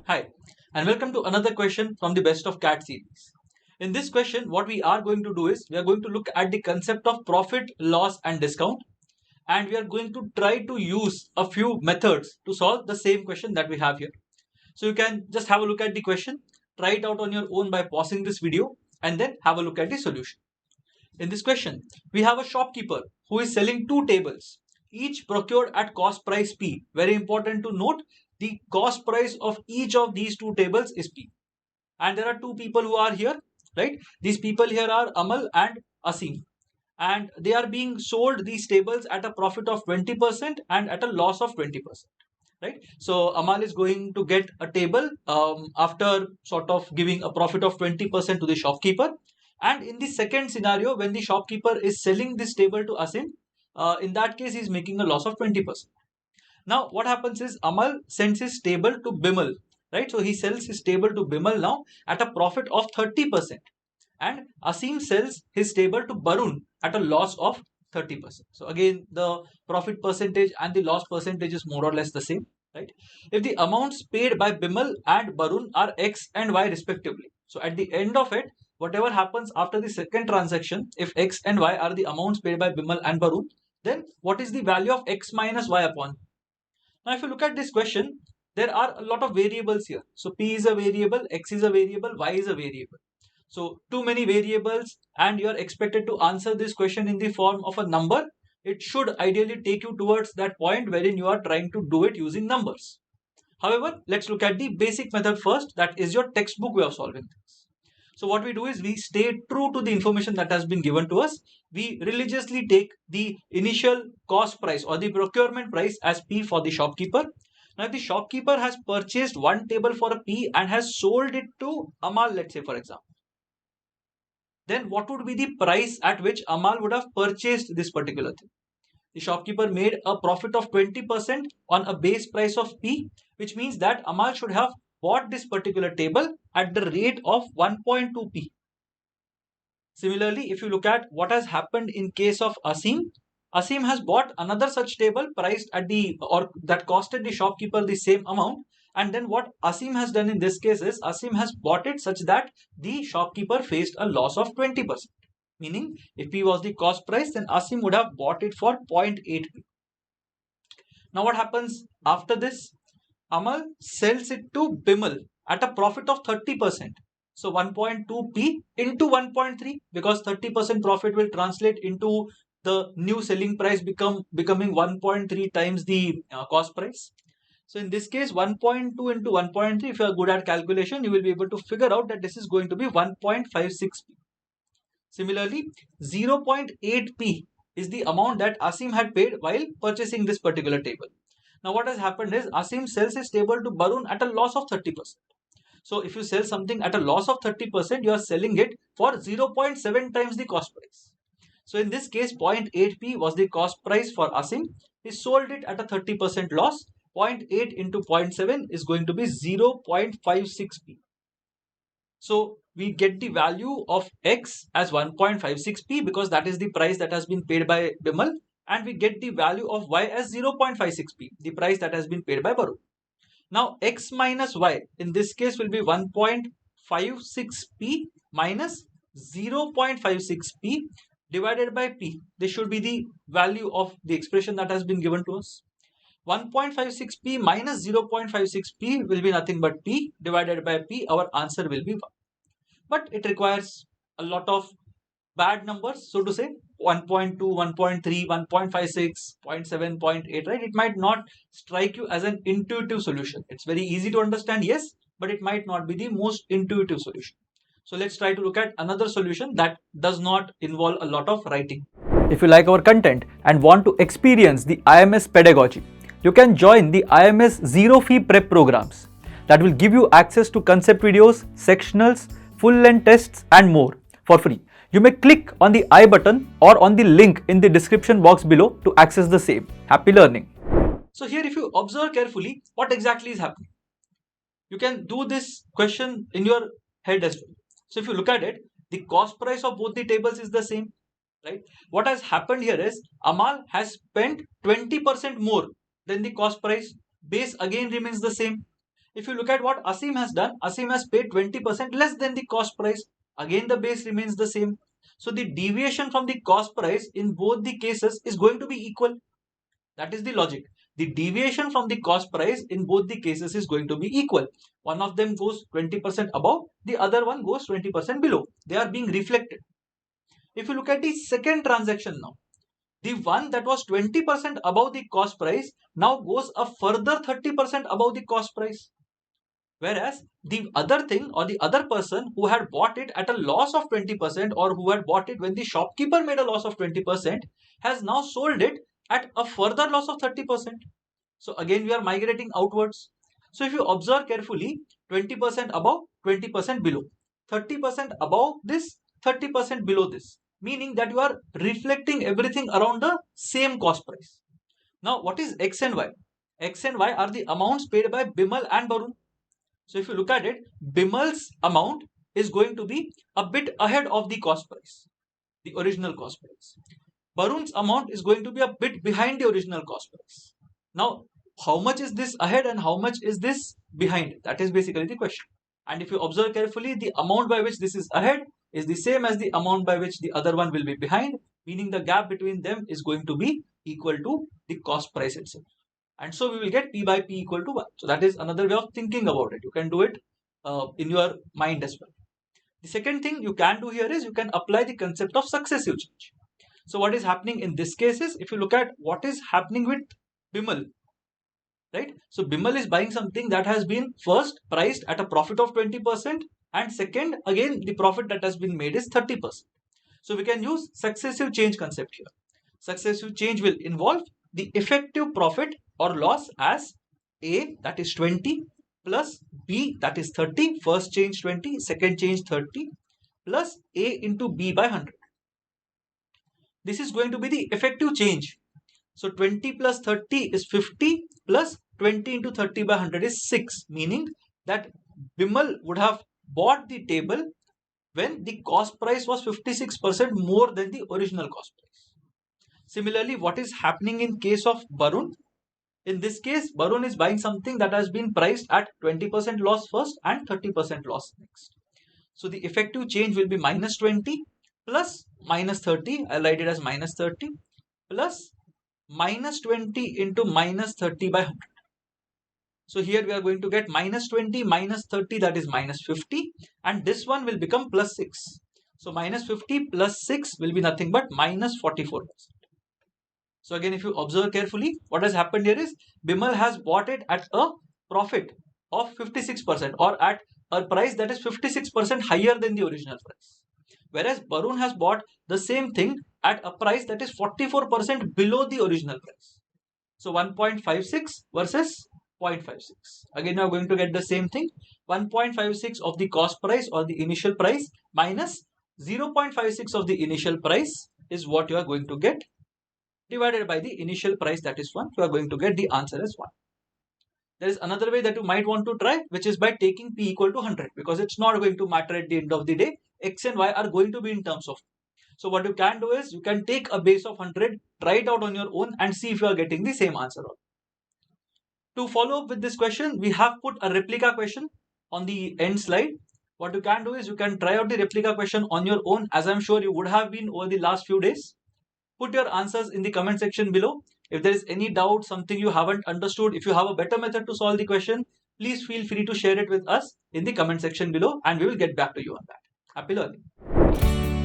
Hi, and welcome to another question from the Best of Cat series. In this question, what we are going to do is we are going to look at the concept of profit, loss, and discount, and we are going to try to use a few methods to solve the same question that we have here. So you can just have a look at the question, try it out on your own by pausing this video, and then have a look at the solution. In this question, we have a shopkeeper who is selling two tables, each procured at cost price P. Very important to note, the cost price of each of these two tables is P. And there are two people who are here, right? These people here are Amal and Asim. And they are being sold these tables at a profit of 20% and at a loss of 20%. Right? So Amal is going to get a table after sort of giving a profit of 20% to the shopkeeper. And in the second scenario, when the shopkeeper is selling this table to Asim, in that case, he's making a loss of 20%. Now, what happens is Amal sends his table to Bimal, right? So he sells his table to Bimal now at a profit of 30%. And Asim sells his table to Barun at a loss of 30%. So again, the profit percentage and the loss percentage is more or less the same, right? If the amounts paid by Bimal and Barun are X and Y respectively, so at the end of it, whatever happens after the second transaction, if X and Y are the amounts paid by Bimal and Barun, then what is the value of X minus Y upon? Now, if you look at this question, there are a lot of variables here. So P is a variable, X is a variable, Y is a variable. So too many variables and you are expected to answer this question in the form of a number. It should ideally take you towards that point wherein you are trying to do it using numbers. However, let's look at the basic method first. That is your textbook way of solving things. So what we do is we stay true to the information that has been given to us. We religiously take the initial cost price or the procurement price as P for the shopkeeper. Now, if the shopkeeper has purchased one table for a P and has sold it to Amal, let's say for example, then what would be the price at which Amal would have purchased this particular thing? The shopkeeper made a profit of 20% on a base price of P, which means that Amal should have bought this particular table at the rate of 1.2p. Similarly, if you look at what has happened in case of Asim, Asim has bought another such table priced at the or that costed the shopkeeper the same amount. And then what Asim has done in this case is Asim has bought it such that the shopkeeper faced a loss of 20%. Meaning, if P was the cost price, then Asim would have bought it for 0.8p. Now, what happens after this? Amal sells it to Bimal at a profit of 30%. So 1.2p into 1.3, because 30% profit will translate into the new selling price becoming 1.3 times the cost price. So in this case, 1.2 into 1.3, if you are good at calculation, you will be able to figure out that this is going to be 1.56p. Similarly, 0.8p is the amount that Asim had paid while purchasing this particular table. Now what has happened is Asim sells his table to Barun at a loss of 30%. So if you sell something at a loss of 30%, you are selling it for 0.7 times the cost price. So in this case, 0.8p was the cost price for Asim. He sold it at a 30% loss. 0.8 into 0.7 is going to be 0.56p. So we get the value of X as 1.56p because that is the price that has been paid by Bimal, and we get the value of Y as 0.56p, the price that has been paid by Barun. Now X minus Y in this case will be 1.56p minus 0.56p divided by P. This should be the value of the expression that has been given to us. 1.56p minus 0.56p will be nothing but P divided by P. Our answer will be 1. But it requires a lot of bad numbers, so to say, 1.2, 1.3, 1.56, 0.7, 0.8, right? It might not strike you as an intuitive solution. It's very easy to understand, yes, but it might not be the most intuitive solution. So let's try to look at another solution that does not involve a lot of writing. If you like our content and want to experience the IMS pedagogy, you can join the IMS Zero Fee Prep programs that will give you access to concept videos, sectionals, full-length tests and more for free. You may click on the I button or on the link in the description box below to access the same. Happy learning! So here if you observe carefully, what exactly is happening? You can do this question in your head as well. So if you look at it, the cost price of both the tables is the same, right? What has happened here is Amal has spent 20% more than the cost price. Base again remains the same. If you look at what Asim has done, Asim has paid 20% less than the cost price. Again, the base remains the same. So the deviation from the cost price in both the cases is going to be equal. That is the logic. The deviation from the cost price in both the cases is going to be equal. One of them goes 20% above, the other one goes 20% below. They are being reflected. If you look at the second transaction now, the one that was 20% above the cost price now goes a further 30% above the cost price. Whereas the other thing or the other person who had bought it at a loss of 20% or who had bought it when the shopkeeper made a loss of 20% has now sold it at a further loss of 30%. So again we are migrating outwards. So if you observe carefully, 20% above, 20% below, 30% above this, 30% below this, meaning that you are reflecting everything around the same cost price. Now what is X and Y? X and Y are the amounts paid by Bimal and Barun. So if you look at it, Bimal's amount is going to be a bit ahead of the cost price, the original cost price. Barun's amount is going to be a bit behind the original cost price. Now, how much is this ahead and how much is this behind? That is basically the question. And if you observe carefully, the amount by which this is ahead is the same as the amount by which the other one will be behind, meaning the gap between them is going to be equal to the cost price itself. And so we will get P by P equal to 1. So that is another way of thinking about it. You can do it in your mind as well. The second thing you can do here is you can apply the concept of successive change. So what is happening in this case is, if you look at what is happening with Bimal, right? So Bimal is buying something that has been first priced at a profit of 20% and second, again, the profit that has been made is 30%. So we can use successive change concept here. Successive change will involve the effective profit or loss as A, that is 20, plus B, that is 30, first change 20, second change 30, plus A into B by 100. This is going to be the effective change. So 20 plus 30 is 50, plus 20 into 30 by 100 is 6, meaning that Bimal would have bought the table when the cost price was 56% more than the original cost price. Similarly, what is happening in case of Barun? In this case, Barun is buying something that has been priced at 20% loss first and 30% loss next. So the effective change will be minus 20 plus minus 30. I'll write it as minus 30 plus minus 20 into minus 30 by 100. So here we are going to get minus 20 minus 30, that is minus 50, and this one will become plus 6. So minus 50 plus 6 will be nothing but minus 44%. So again, if you observe carefully, what has happened here is Bimal has bought it at a profit of 56% or at a price that is 56% higher than the original price. Whereas Barun has bought the same thing at a price that is 44% below the original price. So 1.56 versus 0.56. Again, you are going to get the same thing. 1.56 of the cost price or the initial price minus 0.56 of the initial price is what you are going to get, divided by the initial price, that is 1. You are going to get the answer as 1. There is another way that you might want to try, which is by taking P equal to 100, because it's not going to matter at the end of the day. X and Y are going to be in terms of. So what you can do is you can take a base of 100, try it out on your own and see if you are getting the same answer. To follow up with this question, we have put a replica question on the end slide. What you can do is you can try out the replica question on your own, as I'm sure you would have been over the last few days. Put your answers in the comment section below. If there is any doubt, something you haven't understood, if you have a better method to solve the question, please feel free to share it with us in the comment section below and we will get back to you on that. Happy learning.